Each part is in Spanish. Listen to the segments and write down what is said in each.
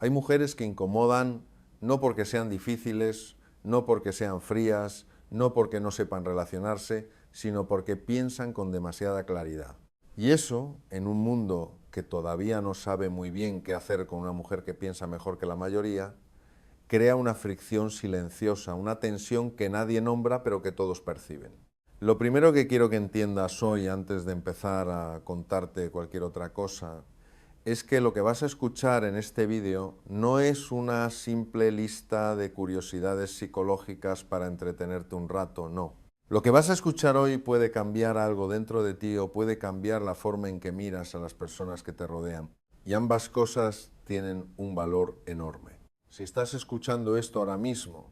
Hay mujeres que incomodan no porque sean difíciles, no porque sean frías, no porque no sepan relacionarse, sino porque piensan con demasiada claridad. Y eso, en un mundo que todavía no sabe muy bien qué hacer con una mujer que piensa mejor que la mayoría, crea una fricción silenciosa, una tensión que nadie nombra pero que todos perciben. Lo primero que quiero que entiendas hoy, antes de empezar a contarte cualquier otra cosa, es que lo que vas a escuchar en este vídeo no es una simple lista de curiosidades psicológicas para entretenerte un rato, no. Lo que vas a escuchar hoy puede cambiar algo dentro de ti o puede cambiar la forma en que miras a las personas que te rodean. Y ambas cosas tienen un valor enorme. Si estás escuchando esto ahora mismo,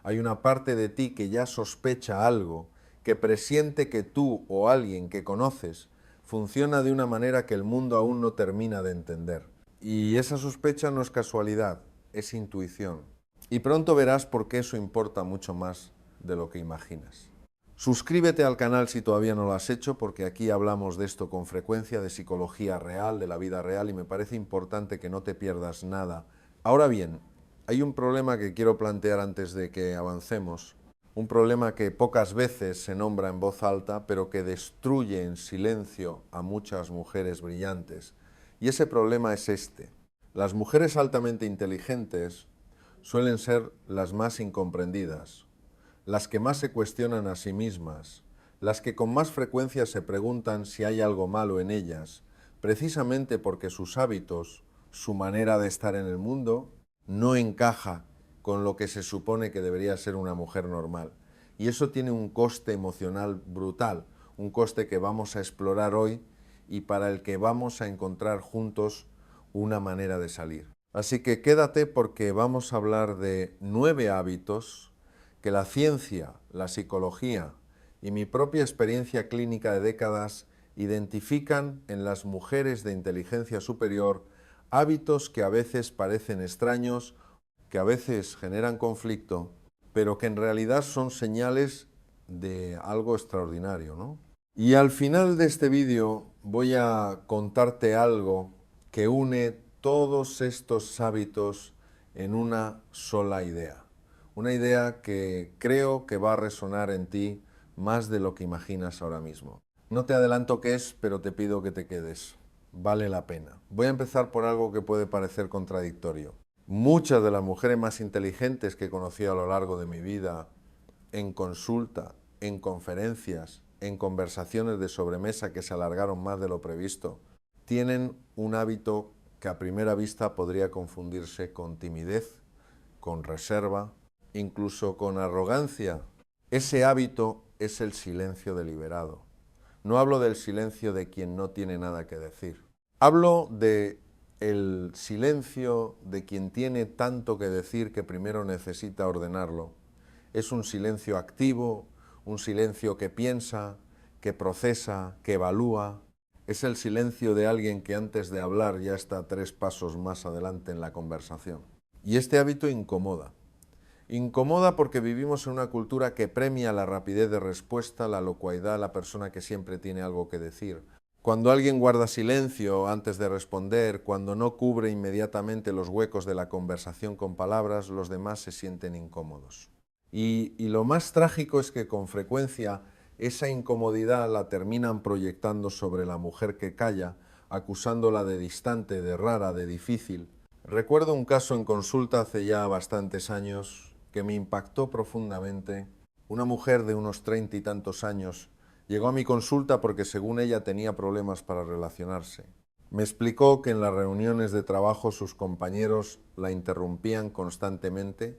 hay una parte de ti que ya sospecha algo, que presiente que tú o alguien que conoces funciona de una manera que el mundo aún no termina de entender. Y esa sospecha no es casualidad, es intuición. Y pronto verás por qué eso importa mucho más de lo que imaginas. Suscríbete al canal si todavía no lo has hecho, porque aquí hablamos de esto con frecuencia, de psicología real, de la vida real, y me parece importante que no te pierdas nada. Ahora bien, hay un problema que quiero plantear antes de que avancemos, un problema que pocas veces se nombra en voz alta, pero que destruye en silencio a muchas mujeres brillantes. Y ese problema es este. Las mujeres altamente inteligentes suelen ser las más incomprendidas, las que más se cuestionan a sí mismas, las que con más frecuencia se preguntan si hay algo malo en ellas, precisamente porque sus hábitos, su manera de estar en el mundo, no encaja con lo que se supone que debería ser una mujer normal. Y eso tiene un coste emocional brutal, un coste que vamos a explorar hoy y para el que vamos a encontrar juntos una manera de salir. Así que quédate porque vamos a hablar de 9 hábitos que la ciencia, la psicología y mi propia experiencia clínica de décadas identifican en las mujeres de inteligencia superior hábitos que a veces parecen extraños, que a veces generan conflicto, pero que en realidad son señales de algo extraordinario, ¿no? Y al final de este vídeo voy a contarte algo que une todos estos hábitos en una sola idea. Una idea que creo que va a resonar en ti más de lo que imaginas ahora mismo. No te adelanto qué es, pero te pido que te quedes. Vale la pena. Voy a empezar por algo que puede parecer contradictorio. Muchas de las mujeres más inteligentes que he conocido a lo largo de mi vida, en consulta, en conferencias, en conversaciones de sobremesa que se alargaron más de lo previsto, tienen un hábito que a primera vista podría confundirse con timidez, con reserva, incluso con arrogancia. Ese hábito es el silencio deliberado. No hablo del silencio de quien no tiene nada que decir. Hablo de el silencio de quien tiene tanto que decir que primero necesita ordenarlo. Es un silencio activo, un silencio que piensa, que procesa, que evalúa. Es el silencio de alguien que antes de hablar ya está 3 pasos más adelante en la conversación. Y este hábito incomoda. Incomoda porque vivimos en una cultura que premia la rapidez de respuesta, la locuacidad, la persona que siempre tiene algo que decir. Cuando alguien guarda silencio antes de responder, cuando no cubre inmediatamente los huecos de la conversación con palabras, los demás se sienten incómodos. Y lo más trágico es que con frecuencia esa incomodidad la terminan proyectando sobre la mujer que calla, acusándola de distante, de rara, de difícil. Recuerdo un caso en consulta hace ya bastantes años que me impactó profundamente. Una mujer de unos 30 y tantos años llegó a mi consulta porque según ella tenía problemas para relacionarse. Me explicó que en las reuniones de trabajo sus compañeros la interrumpían constantemente,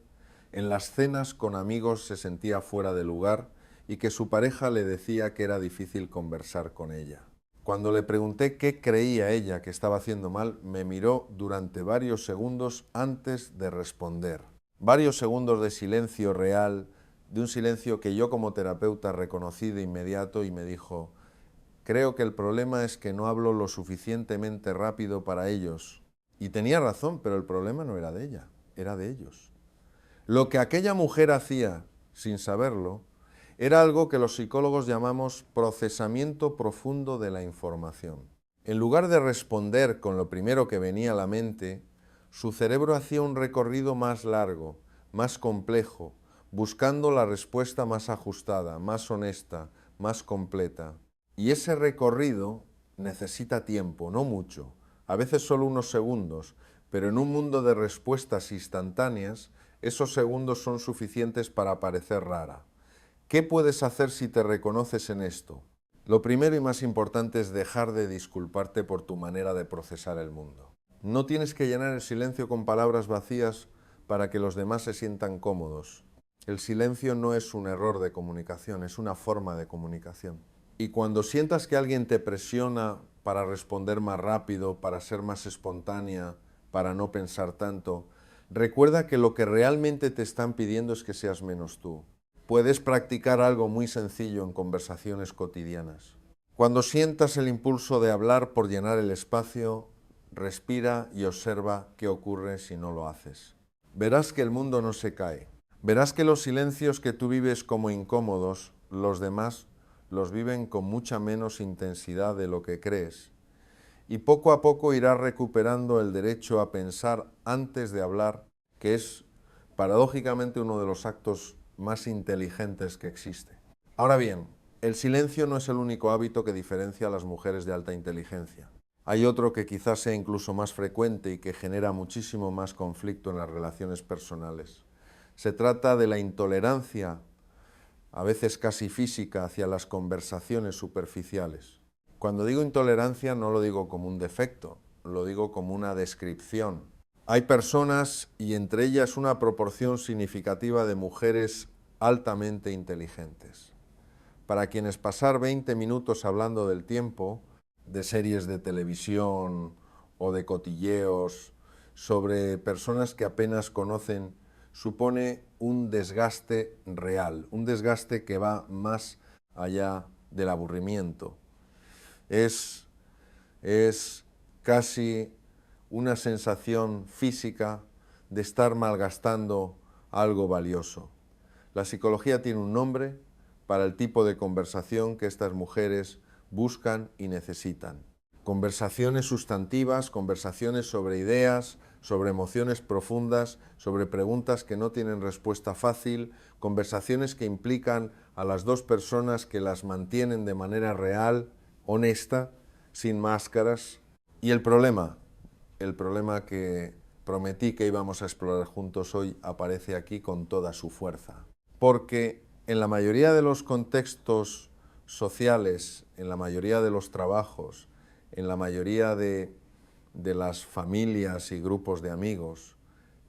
en las cenas con amigos se sentía fuera de lugar y que su pareja le decía que era difícil conversar con ella. Cuando le pregunté qué creía ella que estaba haciendo mal, me miró durante varios segundos antes de responder. Varios segundos de silencio real, de un silencio que yo como terapeuta reconocí de inmediato y me dijo: creo que el problema es que no hablo lo suficientemente rápido para ellos. Y tenía razón, pero el problema no era de ella, era de ellos. Lo que aquella mujer hacía, sin saberlo, era algo que los psicólogos llamamos procesamiento profundo de la información. En lugar de responder con lo primero que venía a la mente, Su cerebro hacía un recorrido más largo, más complejo, buscando la respuesta más ajustada, más honesta, más completa. Y ese recorrido necesita tiempo, no mucho, a veces solo unos segundos, pero en un mundo de respuestas instantáneas, esos segundos son suficientes para parecer rara. ¿Qué puedes hacer si te reconoces en esto? Lo primero y más importante es dejar de disculparte por tu manera de procesar el mundo. No tienes que llenar el silencio con palabras vacías para que los demás se sientan cómodos. El silencio no es un error de comunicación, es una forma de comunicación. Y cuando sientas que alguien te presiona para responder más rápido, para ser más espontánea, para no pensar tanto, recuerda que lo que realmente te están pidiendo es que seas menos tú. Puedes practicar algo muy sencillo en conversaciones cotidianas. Cuando sientas el impulso de hablar por llenar el espacio, respira y observa qué ocurre si no lo haces. Verás que el mundo no se cae. Verás que los silencios que tú vives como incómodos, los demás los viven con mucha menos intensidad de lo que crees. Y poco a poco irás recuperando el derecho a pensar antes de hablar, que es paradójicamente uno de los actos más inteligentes que existe. Ahora bien, el silencio no es el único hábito que diferencia a las mujeres de alta inteligencia. Hay otro que quizás sea incluso más frecuente y que genera muchísimo más conflicto en las relaciones personales. Se trata de la intolerancia, a veces casi física, hacia las conversaciones superficiales. Cuando digo intolerancia no lo digo como un defecto, lo digo como una descripción. Hay personas, y entre ellas una proporción significativa de mujeres altamente inteligentes, para quienes pasar 20 minutos hablando del tiempo, de series de televisión o de cotilleos, sobre personas que apenas conocen, supone un desgaste real, un desgaste que va más allá del aburrimiento. Es casi una sensación física de estar malgastando algo valioso. La psicología tiene un nombre para el tipo de conversación que estas mujeres buscan y necesitan. Conversaciones sustantivas, conversaciones sobre ideas, sobre emociones profundas, sobre preguntas que no tienen respuesta fácil, conversaciones que implican a las dos personas, que las mantienen de manera real, honesta, sin máscaras. Y el problema que prometí que íbamos a explorar juntos hoy aparece aquí con toda su fuerza. Porque en la mayoría de los contextos sociales, en la mayoría de los trabajos, en la mayoría de las familias y grupos de amigos,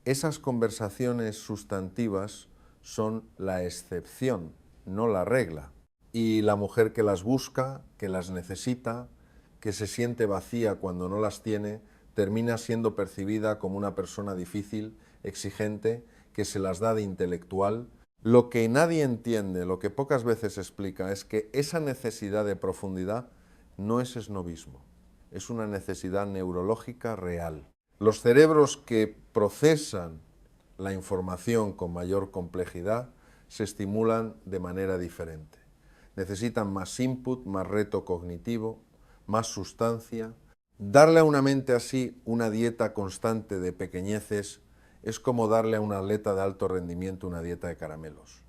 esas conversaciones sustantivas son la excepción, no la regla. Y la mujer que las busca, que las necesita, que se siente vacía cuando no las tiene, termina siendo percibida como una persona difícil, exigente, que se las da de intelectual. Lo que nadie entiende, lo que pocas veces explica, es que esa necesidad de profundidad no es esnobismo, es una necesidad neurológica real. Los cerebros que procesan la información con mayor complejidad se estimulan de manera diferente. Necesitan más input, más reto cognitivo, más sustancia. Darle a una mente así una dieta constante de pequeñeces es como darle a un atleta de alto rendimiento una dieta de caramelos.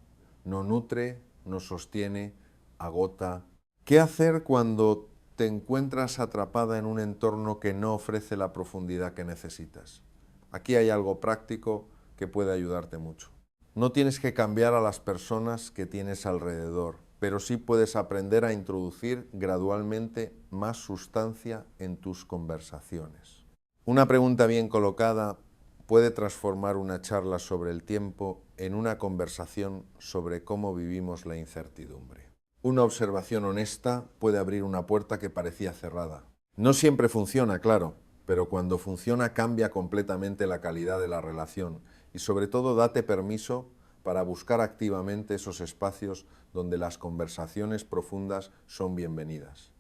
No nutre, no sostiene, agota. ¿Qué hacer cuando te encuentras atrapada en un entorno que no ofrece la profundidad que necesitas? Aquí hay algo práctico que puede ayudarte mucho. No tienes que cambiar a las personas que tienes alrededor, pero sí puedes aprender a introducir gradualmente más sustancia en tus conversaciones. Una pregunta bien colocada puede transformar una charla sobre el tiempo en una conversación sobre cómo vivimos la incertidumbre. Una observación honesta puede abrir una puerta que parecía cerrada. No siempre funciona, claro, pero cuando funciona cambia completamente la calidad de la relación y sobre todo date permiso para buscar activamente esos espacios donde las conversaciones profundas son bienvenidas.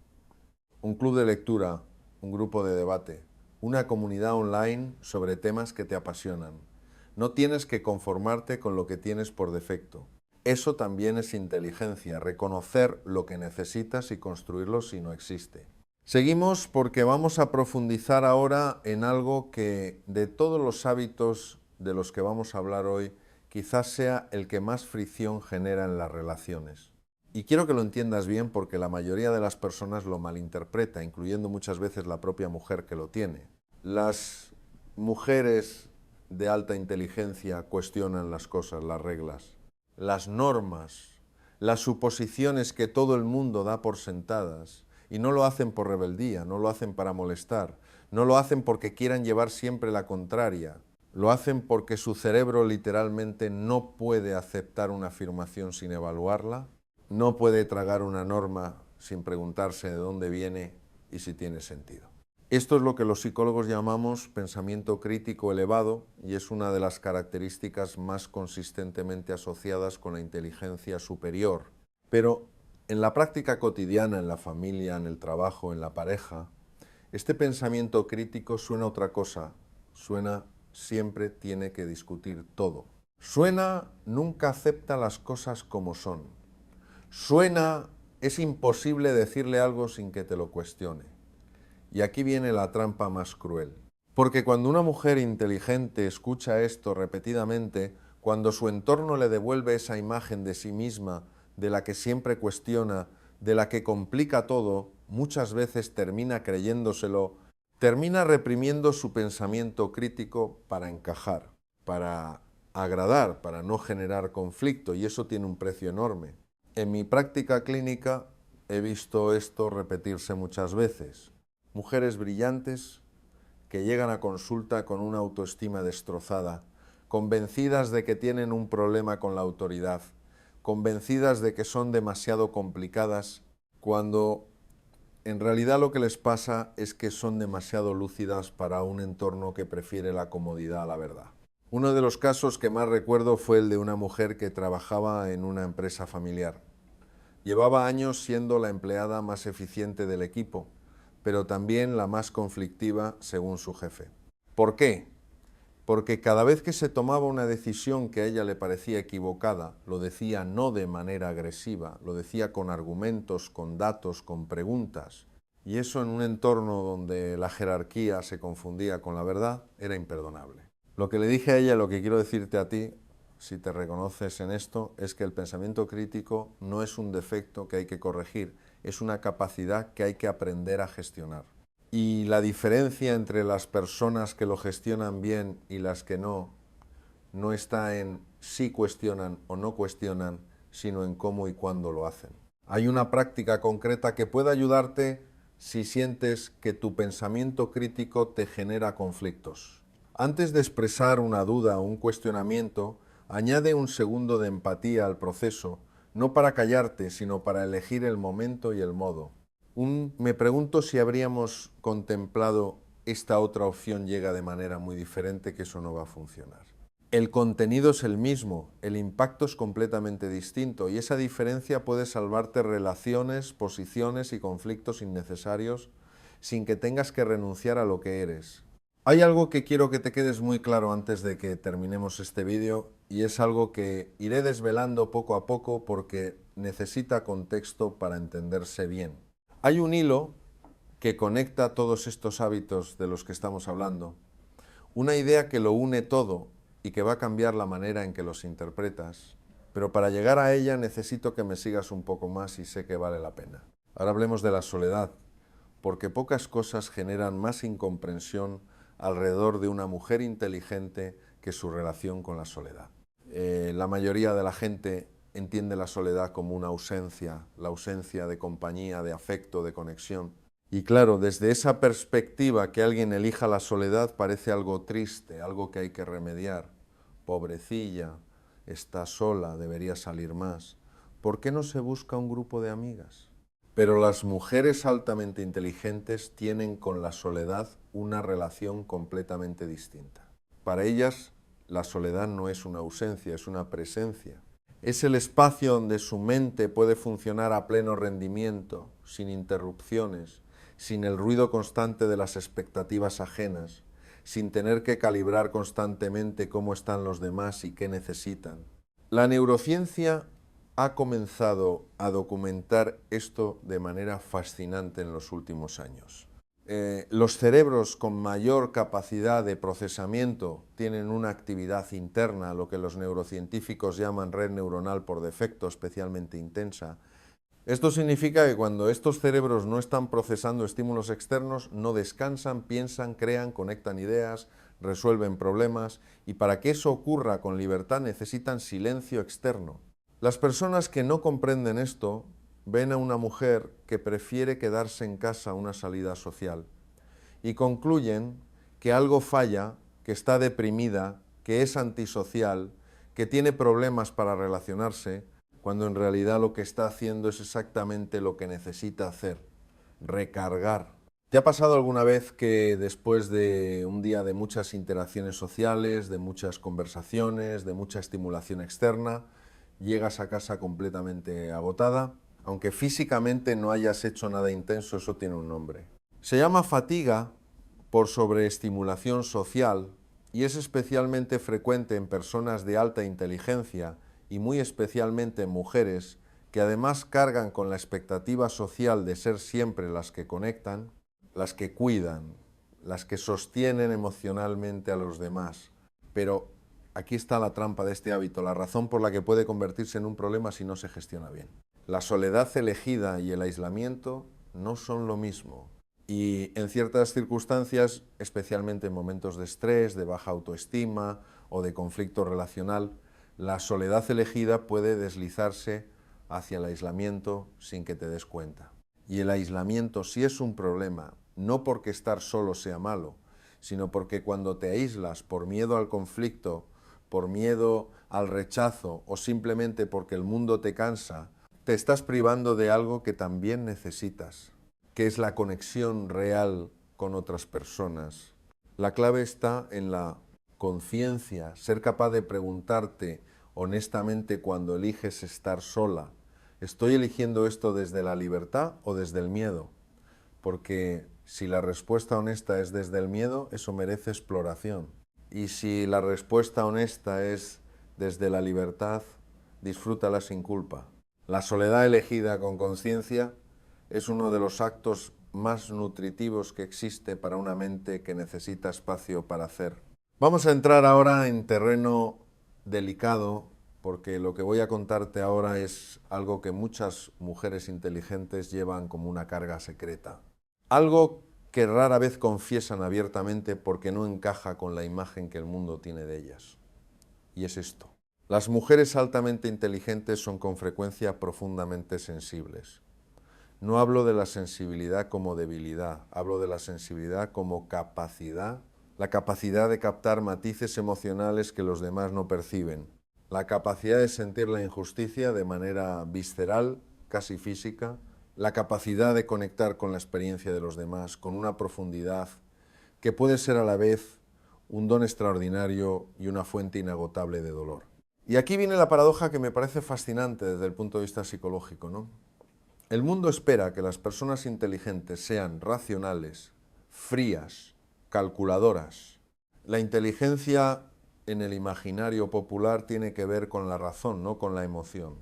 Un club de lectura, un grupo de debate, una comunidad online sobre temas que te apasionan. No tienes que conformarte con lo que tienes por defecto. Eso también es inteligencia, reconocer lo que necesitas y construirlo si no existe. Seguimos porque vamos a profundizar ahora en algo que de todos los hábitos de los que vamos a hablar hoy, quizás sea el que más fricción genera en las relaciones. Y quiero que lo entiendas bien porque la mayoría de las personas lo malinterpreta, incluyendo muchas veces la propia mujer que lo tiene. Las mujeres de alta inteligencia cuestionan las cosas, las reglas, las normas, las suposiciones que todo el mundo da por sentadas. Y no lo hacen por rebeldía, no lo hacen para molestar, no lo hacen porque quieran llevar siempre la contraria, lo hacen porque su cerebro literalmente no puede aceptar una afirmación sin evaluarla, no puede tragar una norma sin preguntarse de dónde viene y si tiene sentido. Esto es lo que los psicólogos llamamos pensamiento crítico elevado y es una de las características más consistentemente asociadas con la inteligencia superior. Pero en la práctica cotidiana, en la familia, en el trabajo, en la pareja, este pensamiento crítico suena otra cosa, suena siempre tiene que discutir todo. Suena nunca acepta las cosas como son. Suena es imposible decirle algo sin que te lo cuestione. Y aquí viene la trampa más cruel. Porque cuando una mujer inteligente escucha esto repetidamente, cuando su entorno le devuelve esa imagen de sí misma, de la que siempre cuestiona, de la que complica todo, muchas veces termina creyéndoselo, termina reprimiendo su pensamiento crítico para encajar, para agradar, para no generar conflicto, y eso tiene un precio enorme. En mi práctica clínica he visto esto repetirse muchas veces. Mujeres brillantes que llegan a consulta con una autoestima destrozada, convencidas de que tienen un problema con la autoridad, convencidas de que son demasiado complicadas, cuando en realidad lo que les pasa es que son demasiado lúcidas para un entorno que prefiere la comodidad a la verdad. Uno de los casos que más recuerdo fue el de una mujer que trabajaba en una empresa familiar. Llevaba años siendo la empleada más eficiente del equipo, pero también la más conflictiva según su jefe. ¿Por qué? Porque cada vez que se tomaba una decisión que a ella le parecía equivocada, lo decía no de manera agresiva, lo decía con argumentos, con datos, con preguntas. Y eso en un entorno donde la jerarquía se confundía con la verdad, era imperdonable. Lo que le dije a ella, lo que quiero decirte a ti, si te reconoces en esto, es que el pensamiento crítico no es un defecto que hay que corregir, es una capacidad que hay que aprender a gestionar. Y la diferencia entre las personas que lo gestionan bien y las que no está en si cuestionan o no cuestionan, sino en cómo y cuándo lo hacen. Hay una práctica concreta que puede ayudarte si sientes que tu pensamiento crítico te genera conflictos. Antes de expresar una duda o un cuestionamiento, añade un segundo de empatía al proceso, no para callarte, sino para elegir el momento y el modo. Me pregunto si habríamos contemplado esta otra opción llega de manera muy diferente, que eso no va a funcionar. El contenido es el mismo, el impacto es completamente distinto y esa diferencia puede salvarte relaciones, posiciones y conflictos innecesarios sin que tengas que renunciar a lo que eres. Hay algo que quiero que te quedes muy claro antes de que terminemos este vídeo y es algo que iré desvelando poco a poco porque necesita contexto para entenderse bien. Hay un hilo que conecta todos estos hábitos de los que estamos hablando, una idea que lo une todo y que va a cambiar la manera en que los interpretas, pero para llegar a ella necesito que me sigas un poco más y sé que vale la pena. Ahora hablemos de la soledad, porque pocas cosas generan más incomprensión alrededor de una mujer inteligente que su relación con la soledad. La mayoría de la gente entiende la soledad como una ausencia, la ausencia de compañía, de afecto, de conexión. Y claro, desde esa perspectiva que alguien elija la soledad parece algo triste, algo que hay que remediar. Pobrecilla, está sola, debería salir más. ¿Por qué no se busca un grupo de amigas? Pero las mujeres altamente inteligentes tienen con la soledad una relación completamente distinta. Para ellas, la soledad no es una ausencia, es una presencia. Es el espacio donde su mente puede funcionar a pleno rendimiento, sin interrupciones, sin el ruido constante de las expectativas ajenas, sin tener que calibrar constantemente cómo están los demás y qué necesitan. La neurociencia ha comenzado a documentar esto de manera fascinante en los últimos años. Los cerebros con mayor capacidad de procesamiento tienen una actividad interna, lo que los neurocientíficos llaman red neuronal por defecto, especialmente intensa. Esto significa que cuando estos cerebros no están procesando estímulos externos, no descansan, piensan, crean, conectan ideas, resuelven problemas, y para que eso ocurra con libertad necesitan silencio externo. Las personas que no comprenden esto ven a una mujer que prefiere quedarse en casa a una salida social y concluyen que algo falla, que está deprimida, que es antisocial, que tiene problemas para relacionarse, cuando en realidad lo que está haciendo es exactamente lo que necesita hacer: recargar. ¿Te ha pasado alguna vez que después de un día de muchas interacciones sociales, de muchas conversaciones, de mucha estimulación externa, llegas a casa completamente agotada? Aunque físicamente no hayas hecho nada intenso, eso tiene un nombre. Se llama fatiga por sobreestimulación social y es especialmente frecuente en personas de alta inteligencia y muy especialmente en mujeres que además cargan con la expectativa social de ser siempre las que conectan, las que cuidan, las que sostienen emocionalmente a los demás. Pero aquí está la trampa de este hábito, la razón por la que puede convertirse en un problema si no se gestiona bien. La soledad elegida y el aislamiento no son lo mismo. Y en ciertas circunstancias, especialmente en momentos de estrés, de baja autoestima o de conflicto relacional, la soledad elegida puede deslizarse hacia el aislamiento sin que te des cuenta. Y el aislamiento sí es un problema, no porque estar solo sea malo, sino porque cuando te aíslas por miedo al conflicto, por miedo al rechazo o simplemente porque el mundo te cansa, te estás privando de algo que también necesitas, que es la conexión real con otras personas. La clave está en la conciencia, ser capaz de preguntarte honestamente cuando eliges estar sola: ¿estoy eligiendo esto desde la libertad o desde el miedo? Porque si la respuesta honesta es desde el miedo, eso merece exploración. Y si la respuesta honesta es desde la libertad, disfrútala sin culpa. La soledad elegida con conciencia es uno de los actos más nutritivos que existe para una mente que necesita espacio para hacer. Vamos a entrar ahora en terreno delicado, porque lo que voy a contarte ahora es algo que muchas mujeres inteligentes llevan como una carga secreta. Algo que rara vez confiesan abiertamente porque no encaja con la imagen que el mundo tiene de ellas. Y es esto: las mujeres altamente inteligentes son con frecuencia profundamente sensibles. No hablo de la sensibilidad como debilidad, hablo de la sensibilidad como capacidad, la capacidad de captar matices emocionales que los demás no perciben, la capacidad de sentir la injusticia de manera visceral, casi física, la capacidad de conectar con la experiencia de los demás con una profundidad que puede ser a la vez un don extraordinario y una fuente inagotable de dolor. Y aquí viene la paradoja que me parece fascinante desde el punto de vista psicológico, ¿no? El mundo espera que las personas inteligentes sean racionales, frías, calculadoras. La inteligencia en el imaginario popular tiene que ver con la razón, no con la emoción.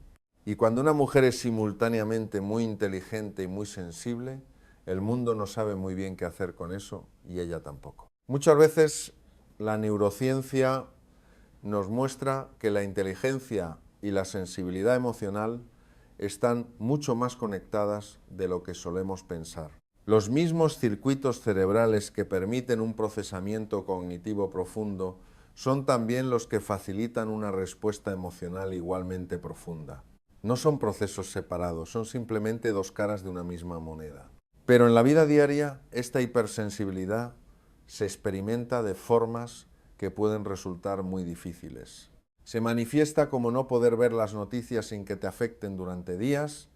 Y cuando una mujer es simultáneamente muy inteligente y muy sensible, el mundo no sabe muy bien qué hacer con eso y ella tampoco. Muchas veces la neurociencia nos muestra que la inteligencia y la sensibilidad emocional están mucho más conectadas de lo que solemos pensar. Los mismos circuitos cerebrales que permiten un procesamiento cognitivo profundo son también los que facilitan una respuesta emocional igualmente profunda. No son procesos separados, son simplemente dos caras de una misma moneda. Pero en la vida diaria, esta hipersensibilidad se experimenta de formas que pueden resultar muy difíciles. Se manifiesta como no poder ver las noticias sin que te afecten durante días,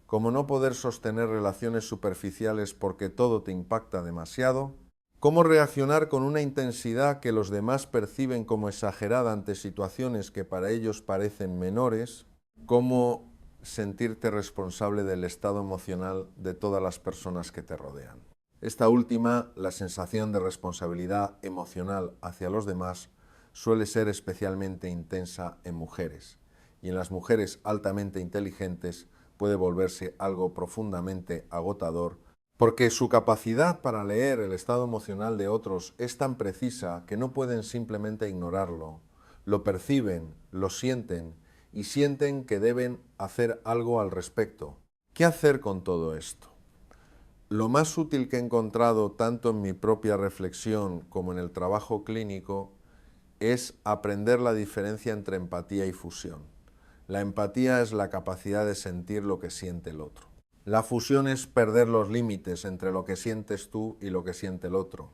como no poder sostener relaciones superficiales porque todo te impacta demasiado, cómo reaccionar con una intensidad que los demás perciben como exagerada ante situaciones que para ellos parecen menores, cómo sentirte responsable del estado emocional de todas las personas que te rodean. Esta última, la sensación de responsabilidad emocional hacia los demás, suele ser especialmente intensa en mujeres. y en las mujeres altamente inteligentes puede volverse algo profundamente agotador, porque su capacidad para leer el estado emocional de otros es tan precisa que no pueden simplemente ignorarlo. Lo perciben, lo sienten y sienten que deben hacer algo al respecto. ¿Qué hacer con todo esto? Lo más útil que he encontrado tanto en mi propia reflexión como en el trabajo clínico es aprender la diferencia entre empatía y fusión. La empatía es la capacidad de sentir lo que siente el otro. La fusión es perder los límites entre lo que sientes tú y lo que siente el otro.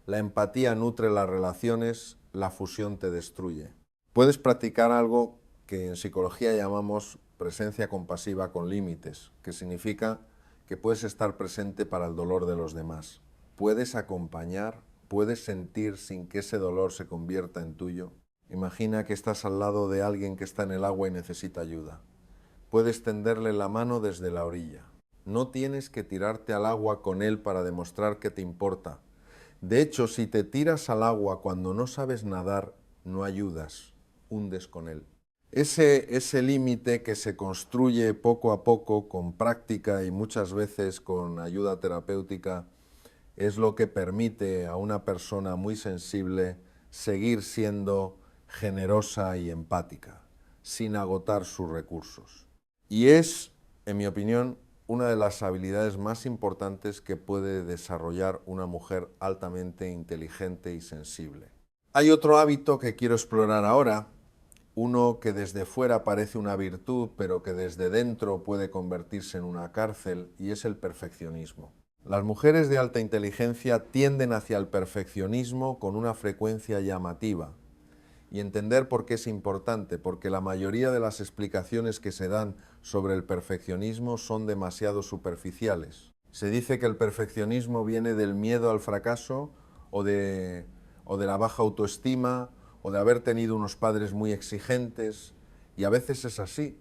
La empatía nutre las relaciones, la fusión te destruye. Puedes practicar algo que en psicología llamamos presencia compasiva con límites, que significa que puedes estar presente para el dolor de los demás. Puedes acompañar, puedes sentir sin que ese dolor se convierta en tuyo. Imagina que estás al lado de alguien que está en el agua y necesita ayuda. Puedes tenderle la mano desde la orilla. No tienes que tirarte al agua con él para demostrar que te importa. De hecho, si te tiras al agua cuando no sabes nadar, no ayudas, hundes con él. Ese límite que se construye poco a poco con práctica y muchas veces con ayuda terapéutica es lo que permite a una persona muy sensible seguir siendo generosa y empática, sin agotar sus recursos. Y es, en mi opinión, una de las habilidades más importantes que puede desarrollar una mujer altamente inteligente y sensible. Hay otro hábito que quiero explorar ahora, uno que desde fuera parece una virtud, pero que desde dentro puede convertirse en una cárcel, y es el perfeccionismo. Las mujeres de alta inteligencia tienden hacia el perfeccionismo con una frecuencia llamativa. Y entender por qué es importante, porque la mayoría de las explicaciones que se dan sobre el perfeccionismo son demasiado superficiales. Se dice que el perfeccionismo viene del miedo al fracaso o de la baja autoestima o de haber tenido unos padres muy exigentes, y a veces es así,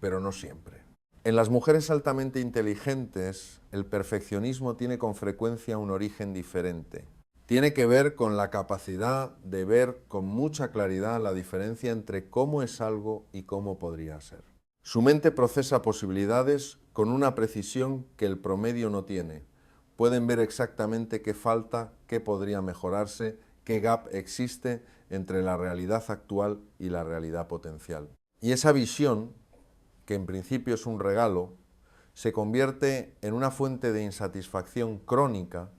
pero no siempre. En las mujeres altamente inteligentes, el perfeccionismo tiene con frecuencia un origen diferente. Tiene que ver con la capacidad de ver con mucha claridad la diferencia entre cómo es algo y cómo podría ser. Su mente procesa posibilidades con una precisión que el promedio no tiene. Pueden ver exactamente qué falta, qué podría mejorarse, qué gap existe entre la realidad actual y la realidad potencial. Y esa visión, que en principio es un regalo, se convierte en una fuente de insatisfacción crónica.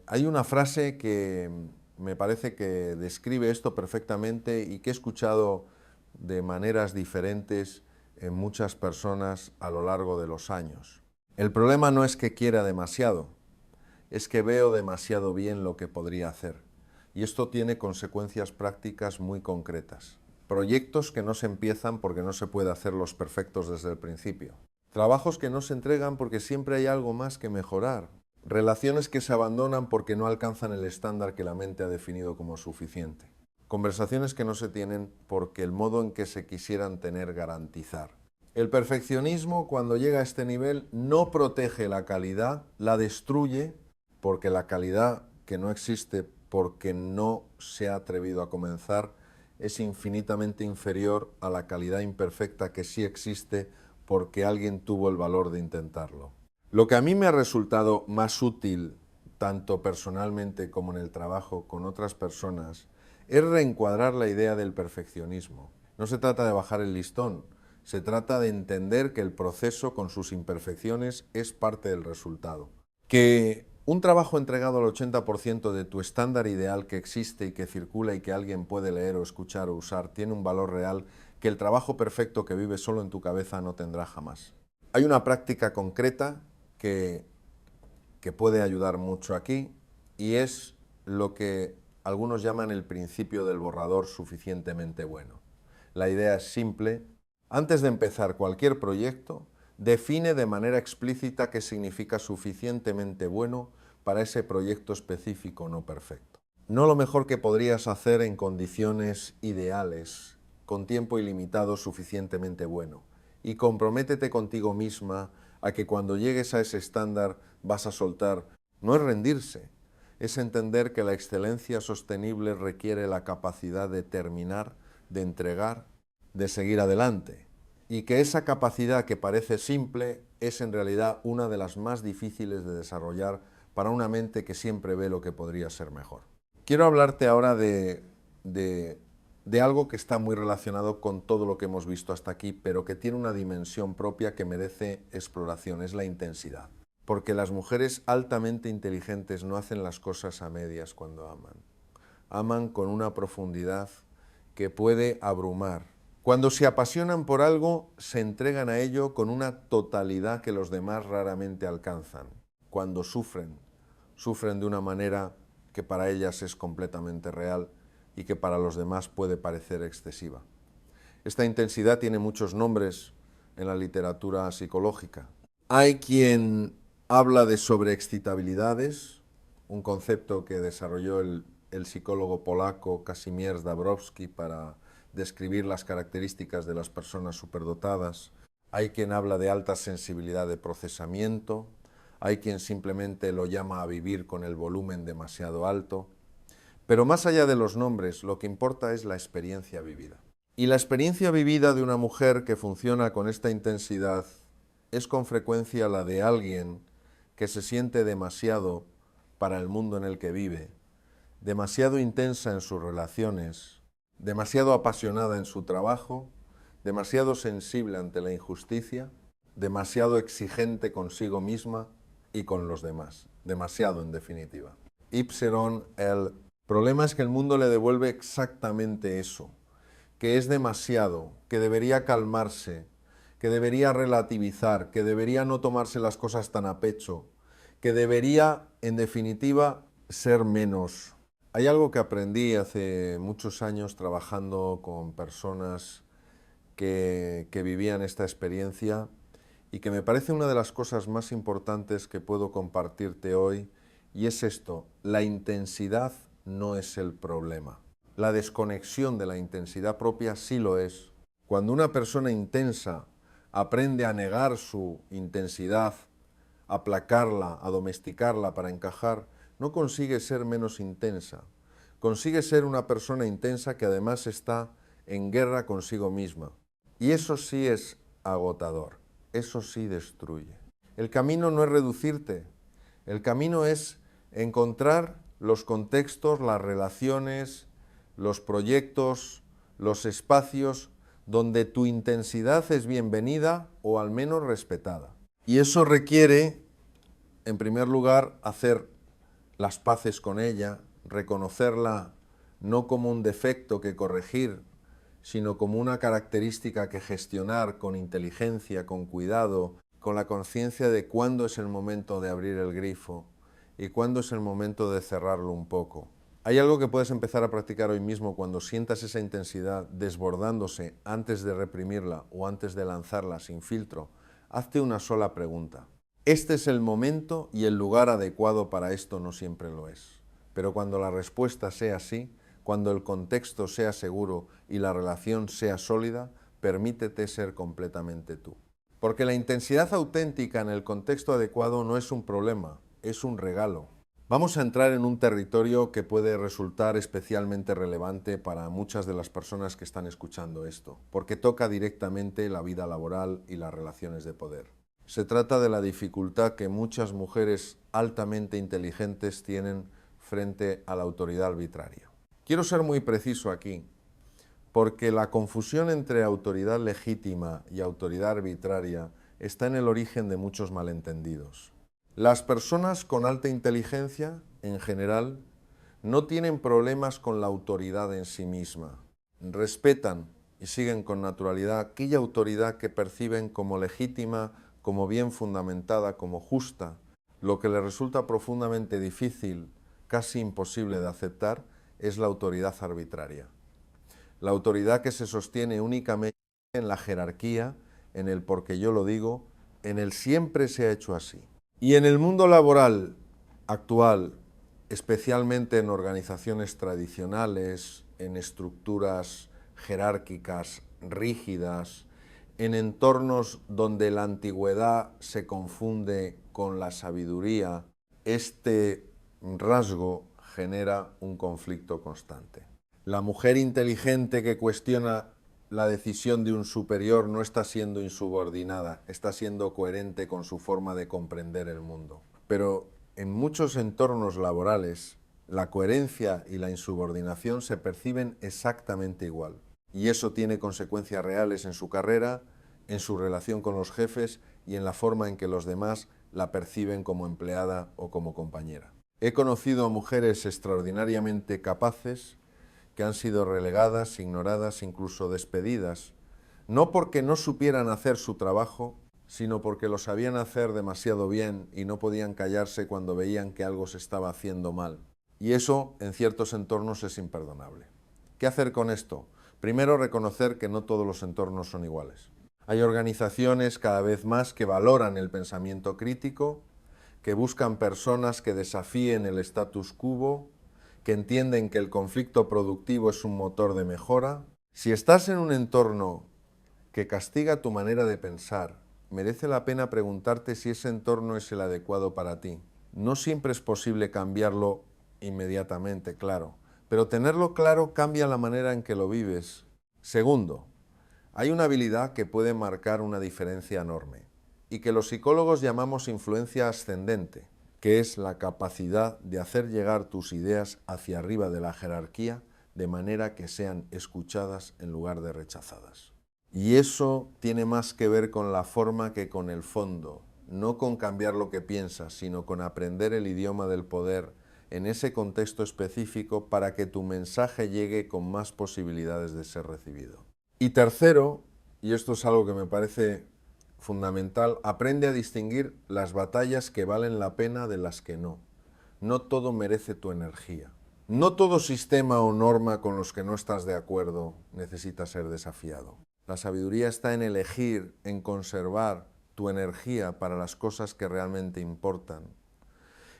Hay una frase que me parece que describe esto perfectamente y que he escuchado de maneras diferentes en muchas personas a lo largo de los años. El problema no es que quiera demasiado, es que veo demasiado bien lo que podría hacer. Y esto tiene consecuencias prácticas muy concretas. Proyectos que no se empiezan porque no se puede hacerlos perfectos desde el principio. Trabajos que no se entregan porque siempre hay algo más que mejorar. Relaciones que se abandonan porque no alcanzan el estándar que la mente ha definido como suficiente. Conversaciones que no se tienen porque el modo en que se quisieran tener garantizar. El perfeccionismo, cuando llega a este nivel, no protege la calidad, la destruye, porque la calidad que no existe porque no se ha atrevido a comenzar es infinitamente inferior a la calidad imperfecta que sí existe porque alguien tuvo el valor de intentarlo. Lo que a mí me ha resultado más útil, tanto personalmente como en el trabajo con otras personas, es reencuadrar la idea del perfeccionismo. No se trata de bajar el listón, se trata de entender que el proceso con sus imperfecciones es parte del resultado. Que un trabajo entregado al 80% de tu estándar ideal que existe y que circula y que alguien puede leer o escuchar o usar tiene un valor real que el trabajo perfecto que vive solo en tu cabeza no tendrá jamás. Hay una práctica concreta que puede ayudar mucho aquí, y es lo que algunos llaman el principio del borrador suficientemente bueno. La idea es simple. Antes de empezar cualquier proyecto, define de manera explícita qué significa suficientemente bueno para ese proyecto específico no perfecto. No lo mejor que podrías hacer en condiciones ideales, con tiempo ilimitado suficientemente bueno. Y comprométete contigo misma a que cuando llegues a ese estándar vas a soltar. No es rendirse, es entender que la excelencia sostenible requiere la capacidad de terminar, de entregar, de seguir adelante y que esa capacidad que parece simple es en realidad una de las más difíciles de desarrollar para una mente que siempre ve lo que podría ser mejor. Quiero hablarte ahora de algo que está muy relacionado con todo lo que hemos visto hasta aquí, pero que tiene una dimensión propia que merece exploración, es la intensidad. Porque las mujeres altamente inteligentes no hacen las cosas a medias cuando aman. Aman con una profundidad que puede abrumar. Cuando se apasionan por algo, se entregan a ello con una totalidad que los demás raramente alcanzan. Cuando sufren, sufren de una manera que para ellas es completamente real y que para los demás puede parecer excesiva. Esta intensidad tiene muchos nombres en la literatura psicológica. Hay quien habla de sobreexcitabilidades, un concepto que desarrolló el psicólogo polaco Kazimierz Dabrowski para describir las características de las personas superdotadas. Hay quien habla de alta sensibilidad de procesamiento, hay quien simplemente lo llama a vivir con el volumen demasiado alto. Pero más allá de los nombres, lo que importa es la experiencia vivida. Y la experiencia vivida de una mujer que funciona con esta intensidad es con frecuencia la de alguien que se siente demasiado para el mundo en el que vive, demasiado intensa en sus relaciones, demasiado apasionada en su trabajo, demasiado sensible ante la injusticia, demasiado exigente consigo misma y con los demás, demasiado en definitiva. Ipseron, el problema es que el mundo le devuelve exactamente eso, que es demasiado, que debería calmarse, que debería relativizar, que debería no tomarse las cosas tan a pecho, que debería, en definitiva, ser menos. Hay algo que aprendí hace muchos años trabajando con personas que vivían esta experiencia y que me parece una de las cosas más importantes que puedo compartirte hoy, y es esto: la intensidad no es el problema. La desconexión de la intensidad propia sí lo es. Cuando una persona intensa aprende a negar su intensidad, a aplacarla, a domesticarla para encajar, no consigue ser menos intensa. Consigue ser una persona intensa que además está en guerra consigo misma. Y eso sí es agotador, eso sí destruye. El camino no es reducirte, el camino es encontrar los contextos, las relaciones, los proyectos, los espacios donde tu intensidad es bienvenida o al menos respetada. Y eso requiere, en primer lugar, hacer las paces con ella, reconocerla no como un defecto que corregir, sino como una característica que gestionar con inteligencia, con cuidado, con la conciencia de cuándo es el momento de abrir el grifo y cuándo es el momento de cerrarlo un poco. Hay algo que puedes empezar a practicar hoy mismo cuando sientas esa intensidad desbordándose antes de reprimirla o antes de lanzarla sin filtro. Hazte una sola pregunta. Este es el momento y el lugar adecuado para esto no siempre lo es. Pero cuando la respuesta sea sí, cuando el contexto sea seguro y la relación sea sólida, permítete ser completamente tú. Porque la intensidad auténtica en el contexto adecuado no es un problema, es un regalo. Vamos a entrar en un territorio que puede resultar especialmente relevante para muchas de las personas que están escuchando esto, porque toca directamente la vida laboral y las relaciones de poder. Se trata de la dificultad que muchas mujeres altamente inteligentes tienen frente a la autoridad arbitraria. Quiero ser muy preciso aquí, porque la confusión entre autoridad legítima y autoridad arbitraria está en el origen de muchos malentendidos. Las personas con alta inteligencia, en general, no tienen problemas con la autoridad en sí misma. Respetan y siguen con naturalidad aquella autoridad que perciben como legítima, como bien fundamentada, como justa. Lo que les resulta profundamente difícil, casi imposible de aceptar, es la autoridad arbitraria. La autoridad que se sostiene únicamente en la jerarquía, en el porque yo lo digo, en el siempre se ha hecho así. Y en el mundo laboral actual, especialmente en organizaciones tradicionales, en estructuras jerárquicas rígidas, en entornos donde la antigüedad se confunde con la sabiduría, este rasgo genera un conflicto constante. La mujer inteligente que cuestiona la decisión de un superior no está siendo insubordinada, está siendo coherente con su forma de comprender el mundo. Pero en muchos entornos laborales, la coherencia y la insubordinación se perciben exactamente igual. Y eso tiene consecuencias reales en su carrera, en su relación con los jefes y en la forma en que los demás la perciben como empleada o como compañera. He conocido a mujeres extraordinariamente capaces que han sido relegadas, ignoradas, incluso despedidas, no porque no supieran hacer su trabajo, sino porque lo sabían hacer demasiado bien y no podían callarse cuando veían que algo se estaba haciendo mal. Y eso, en ciertos entornos, es imperdonable. ¿Qué hacer con esto? Primero, reconocer que no todos los entornos son iguales. Hay organizaciones cada vez más que valoran el pensamiento crítico, que buscan personas que desafíen el status quo, que entienden que el conflicto productivo es un motor de mejora. Si estás en un entorno que castiga tu manera de pensar, merece la pena preguntarte si ese entorno es el adecuado para ti. No siempre es posible cambiarlo inmediatamente, claro, pero tenerlo claro cambia la manera en que lo vives. Segundo, hay una habilidad que puede marcar una diferencia enorme y que los psicólogos llamamos influencia ascendente, que es la capacidad de hacer llegar tus ideas hacia arriba de la jerarquía de manera que sean escuchadas en lugar de rechazadas. Y eso tiene más que ver con la forma que con el fondo, no con cambiar lo que piensas, sino con aprender el idioma del poder en ese contexto específico para que tu mensaje llegue con más posibilidades de ser recibido. Y tercero, y esto es algo que me parece fundamental, aprende a distinguir las batallas que valen la pena de las que no. No todo merece tu energía. No todo sistema o norma con los que no estás de acuerdo necesita ser desafiado. La sabiduría está en elegir, en conservar tu energía para las cosas que realmente importan.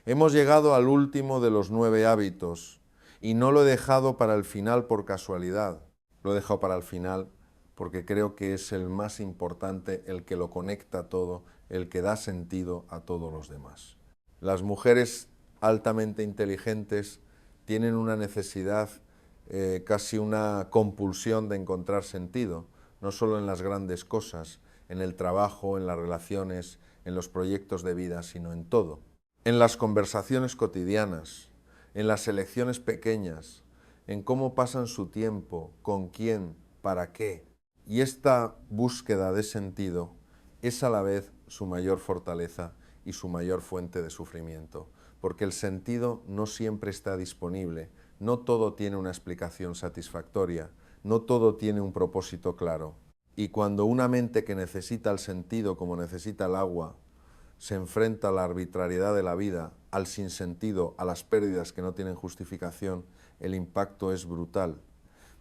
Hemos llegado al último de los 9 hábitos y no lo he dejado para el final por casualidad. Lo he dejado para el final porque creo que es el más importante, el que lo conecta todo, el que da sentido a todos los demás. Las mujeres altamente inteligentes tienen una necesidad, casi una compulsión de encontrar sentido, no solo en las grandes cosas, en el trabajo, en las relaciones, en los proyectos de vida, sino en todo. En las conversaciones cotidianas, en las elecciones pequeñas, en cómo pasan su tiempo, con quién, para qué. Y esta búsqueda de sentido es a la vez su mayor fortaleza y su mayor fuente de sufrimiento, porque el sentido no siempre está disponible, no todo tiene una explicación satisfactoria, no todo tiene un propósito claro. Y cuando una mente que necesita el sentido como necesita el agua, se enfrenta a la arbitrariedad de la vida, al sinsentido, a las pérdidas que no tienen justificación, el impacto es brutal.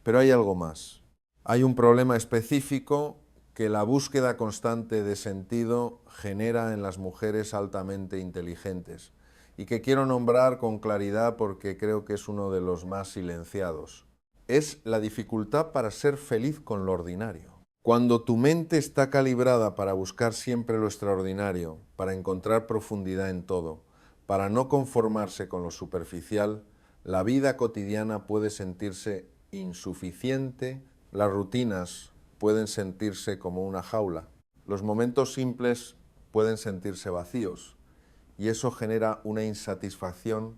Pero hay algo más. Hay un problema específico que la búsqueda constante de sentido genera en las mujeres altamente inteligentes y que quiero nombrar con claridad porque creo que es uno de los más silenciados. Es la dificultad para ser feliz con lo ordinario. Cuando tu mente está calibrada para buscar siempre lo extraordinario, para encontrar profundidad en todo, para no conformarse con lo superficial, la vida cotidiana puede sentirse insuficiente, las rutinas pueden sentirse como una jaula, los momentos simples pueden sentirse vacíos y eso genera una insatisfacción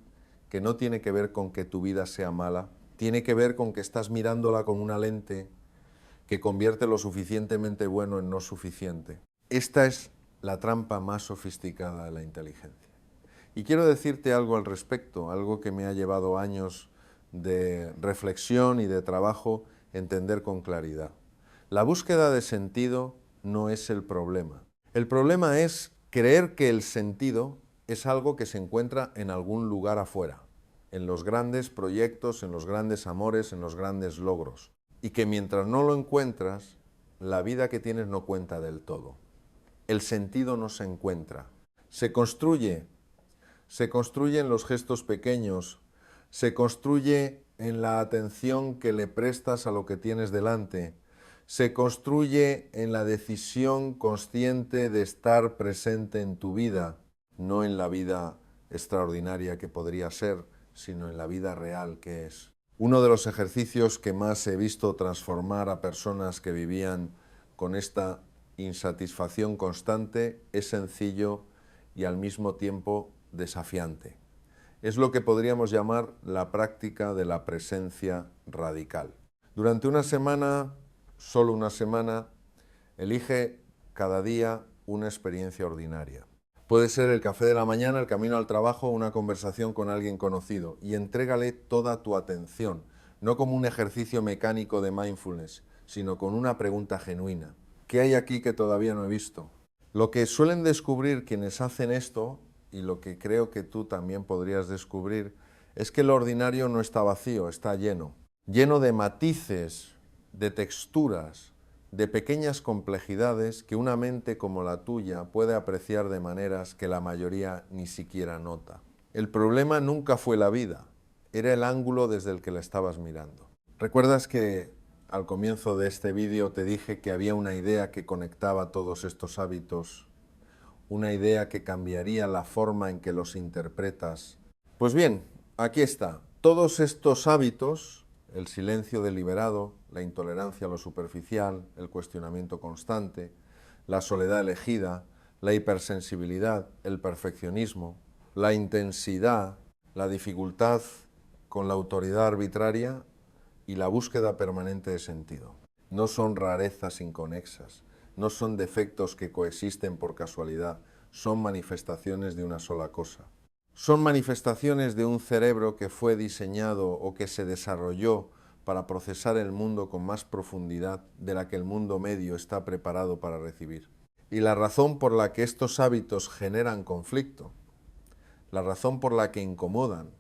que no tiene que ver con que tu vida sea mala, tiene que ver con que estás mirándola con una lente que convierte lo suficientemente bueno en no suficiente. Esta es la trampa más sofisticada de la inteligencia. Y quiero decirte algo al respecto, algo que me ha llevado años de reflexión y de trabajo entender con claridad. La búsqueda de sentido no es el problema. El problema es creer que el sentido es algo que se encuentra en algún lugar afuera, en los grandes proyectos, en los grandes amores, en los grandes logros. Y que mientras no lo encuentras, la vida que tienes no cuenta del todo. El sentido no se encuentra. Se construye en los gestos pequeños, se construye en la atención que le prestas a lo que tienes delante, se construye en la decisión consciente de estar presente en tu vida, no en la vida extraordinaria que podría ser, sino en la vida real que es. Uno de los ejercicios que más he visto transformar a personas que vivían con esta insatisfacción constante es sencillo y al mismo tiempo desafiante. Es lo que podríamos llamar la práctica de la presencia radical. Durante una semana, solo una semana, elige cada día una experiencia ordinaria. Puede ser el café de la mañana, el camino al trabajo o una conversación con alguien conocido, y entrégale toda tu atención, no como un ejercicio mecánico de mindfulness, sino con una pregunta genuina. ¿Qué hay aquí que todavía no he visto? Lo que suelen descubrir quienes hacen esto, y lo que creo que tú también podrías descubrir, es que lo ordinario no está vacío, está lleno. Lleno de matices, de texturas, de pequeñas complejidades que una mente como la tuya puede apreciar de maneras que la mayoría ni siquiera nota. El problema nunca fue la vida, era el ángulo desde el que la estabas mirando. ¿Recuerdas que al comienzo de este vídeo te dije que había una idea que conectaba todos estos hábitos? Una idea que cambiaría la forma en que los interpretas. Pues bien, aquí está. Todos estos hábitos, el silencio deliberado, la intolerancia a lo superficial, el cuestionamiento constante, la soledad elegida, la hipersensibilidad, el perfeccionismo, la intensidad, la dificultad con la autoridad arbitraria y la búsqueda permanente de sentido. No son rarezas inconexas, no son defectos que coexisten por casualidad, son manifestaciones de una sola cosa. Son manifestaciones de un cerebro que fue diseñado o que se desarrolló para procesar el mundo con más profundidad de la que el mundo medio está preparado para recibir. Y la razón por la que estos hábitos generan conflicto, la razón por la que incomodan,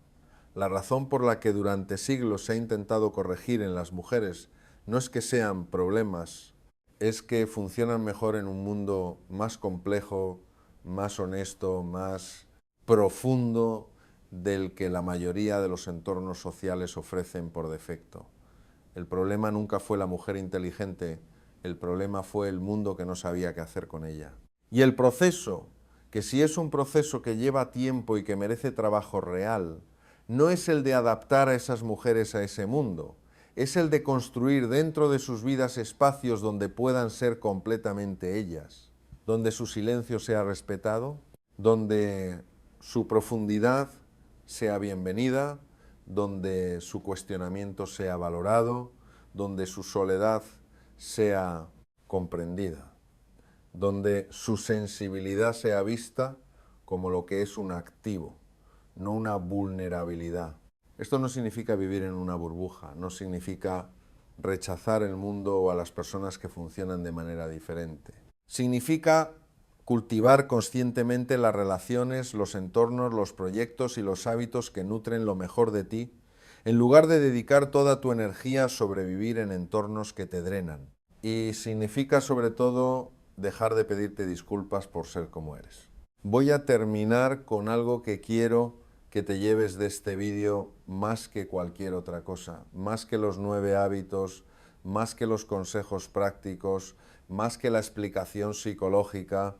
la razón por la que durante siglos se ha intentado corregir en las mujeres, no es que sean problemas, es que funcionan mejor en un mundo más complejo, más honesto, más profundo del que la mayoría de los entornos sociales ofrecen por defecto. El problema nunca fue la mujer inteligente, el problema fue el mundo que no sabía qué hacer con ella. Y el proceso, que si es un proceso que lleva tiempo y que merece trabajo real, no es el de adaptar a esas mujeres a ese mundo, es el de construir dentro de sus vidas espacios donde puedan ser completamente ellas, donde su silencio sea respetado, donde su profundidad sea bienvenida, donde su cuestionamiento sea valorado, donde su soledad sea comprendida, donde su sensibilidad sea vista como lo que es un activo, no una vulnerabilidad. Esto no significa vivir en una burbuja, no significa rechazar el mundo o a las personas que funcionan de manera diferente. Significa cultivar conscientemente las relaciones, los entornos, los proyectos y los hábitos que nutren lo mejor de ti, en lugar de dedicar toda tu energía a sobrevivir en entornos que te drenan. Y significa sobre todo dejar de pedirte disculpas por ser como eres. Voy a terminar con algo que quiero que te lleves de este vídeo más que cualquier otra cosa, más que los 9 hábitos, más que los consejos prácticos, más que la explicación psicológica.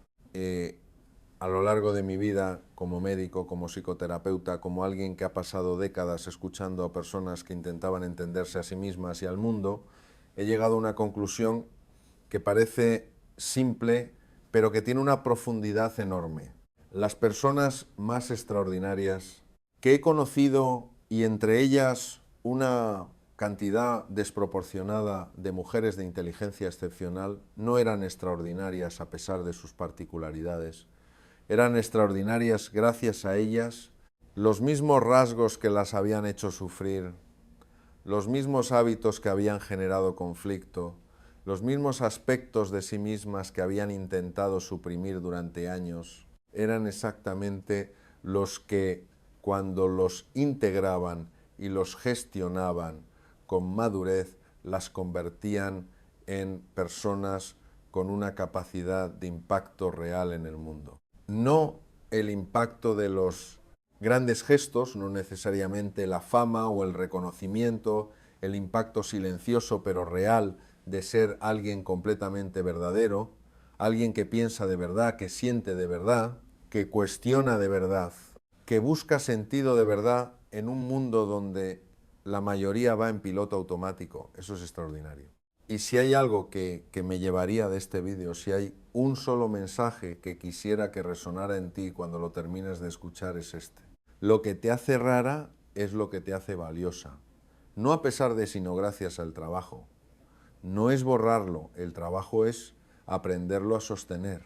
A lo largo de mi vida como médico, como psicoterapeuta, como alguien que ha pasado décadas escuchando a personas que intentaban entenderse a sí mismas y al mundo, he llegado a una conclusión que parece simple, pero que tiene una profundidad enorme. Las personas más extraordinarias que he conocido, y entre ellas una cantidad desproporcionada de mujeres de inteligencia excepcional, no eran extraordinarias a pesar de sus particularidades. Eran extraordinarias gracias a ellas, los mismos rasgos que las habían hecho sufrir, los mismos hábitos que habían generado conflicto, los mismos aspectos de sí mismas que habían intentado suprimir durante años, eran exactamente los que, cuando los integraban y los gestionaban con madurez, las convertían en personas con una capacidad de impacto real en el mundo. No el impacto de los grandes gestos, no necesariamente la fama o el reconocimiento, el impacto silencioso pero real de ser alguien completamente verdadero, alguien que piensa de verdad, que siente de verdad, que cuestiona de verdad, que busca sentido de verdad en un mundo donde la mayoría va en piloto automático. Eso es extraordinario. Y si hay algo que me llevaría de este vídeo, si hay un solo mensaje que quisiera que resonara en ti cuando lo termines de escuchar, es este. Lo que te hace rara es lo que te hace valiosa. No a pesar de, sino gracias al trabajo. No es borrarlo, el trabajo es aprenderlo a sostener.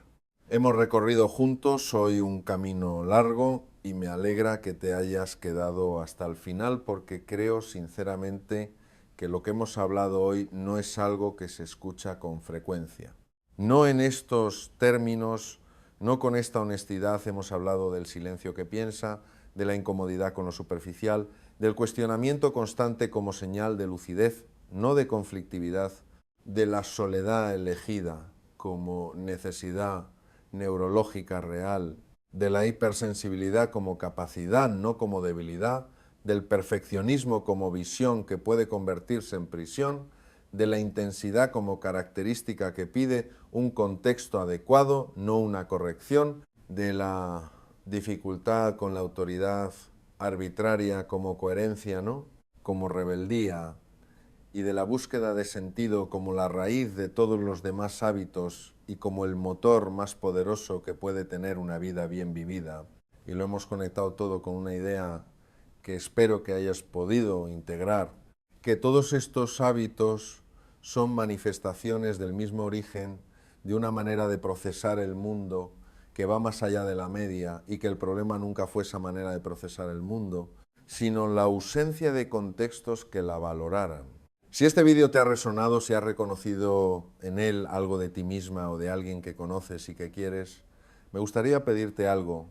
Hemos recorrido juntos hoy un camino largo y me alegra que te hayas quedado hasta el final porque creo sinceramente que lo que hemos hablado hoy no es algo que se escucha con frecuencia. No en estos términos, no con esta honestidad hemos hablado del silencio que piensa, de la incomodidad con lo superficial, del cuestionamiento constante como señal de lucidez, no de conflictividad, de la soledad elegida como necesidad neurológica real, de la hipersensibilidad como capacidad, no como debilidad, del perfeccionismo como visión que puede convertirse en prisión, de la intensidad como característica que pide un contexto adecuado, no una corrección, de la dificultad con la autoridad arbitraria como coherencia, ¿no? Como rebeldía, y de la búsqueda de sentido como la raíz de todos los demás hábitos y como el motor más poderoso que puede tener una vida bien vivida. Y lo hemos conectado todo con una idea que espero que hayas podido integrar, que todos estos hábitos son manifestaciones del mismo origen, de una manera de procesar el mundo que va más allá de la media y que el problema nunca fue esa manera de procesar el mundo, sino la ausencia de contextos que la valoraran. Si este vídeo te ha resonado, si has reconocido en él algo de ti misma o de alguien que conoces y que quieres, me gustaría pedirte algo,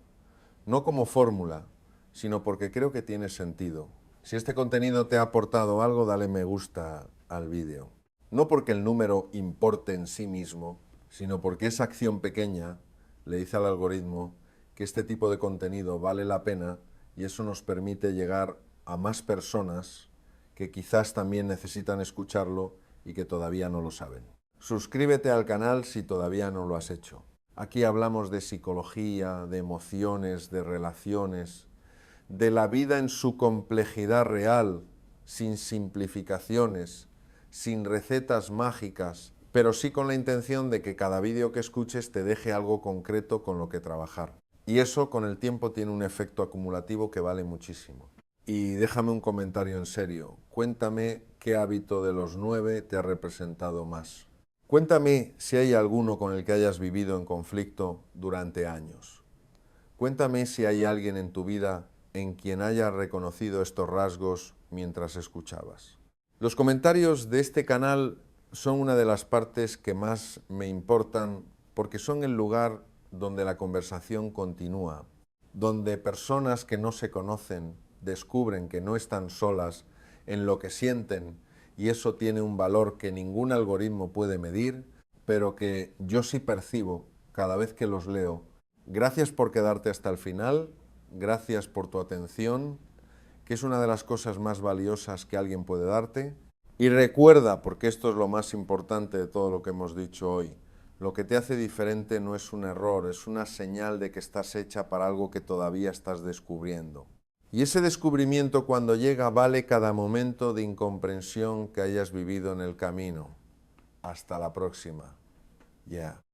no como fórmula, sino porque creo que tiene sentido. Si este contenido te ha aportado algo, dale me gusta al vídeo. No porque el número importe en sí mismo, sino porque esa acción pequeña le dice al algoritmo que este tipo de contenido vale la pena y eso nos permite llegar a más personas que quizás también necesitan escucharlo y que todavía no lo saben. Suscríbete al canal si todavía no lo has hecho. Aquí hablamos de psicología, de emociones, de relaciones, de la vida en su complejidad real, sin simplificaciones, sin recetas mágicas, pero sí con la intención de que cada vídeo que escuches te deje algo concreto con lo que trabajar. Y eso con el tiempo tiene un efecto acumulativo que vale muchísimo. Y déjame un comentario en serio. Cuéntame qué hábito de los 9 te ha representado más. Cuéntame si hay alguno con el que hayas vivido en conflicto durante años. Cuéntame si hay alguien en tu vida en quien hayas reconocido estos rasgos mientras escuchabas. Los comentarios de este canal son una de las partes que más me importan porque son el lugar donde la conversación continúa, donde personas que no se conocen descubren que no están solas en lo que sienten y eso tiene un valor que ningún algoritmo puede medir, pero que yo sí percibo cada vez que los leo. Gracias por quedarte hasta el final, gracias por tu atención, que es una de las cosas más valiosas que alguien puede darte. Y recuerda, porque esto es lo más importante de todo lo que hemos dicho hoy, lo que te hace diferente no es un error, es una señal de que estás hecha para algo que todavía estás descubriendo. Y ese descubrimiento cuando llega vale cada momento de incomprensión que hayas vivido en el camino. Hasta la próxima. Yeah.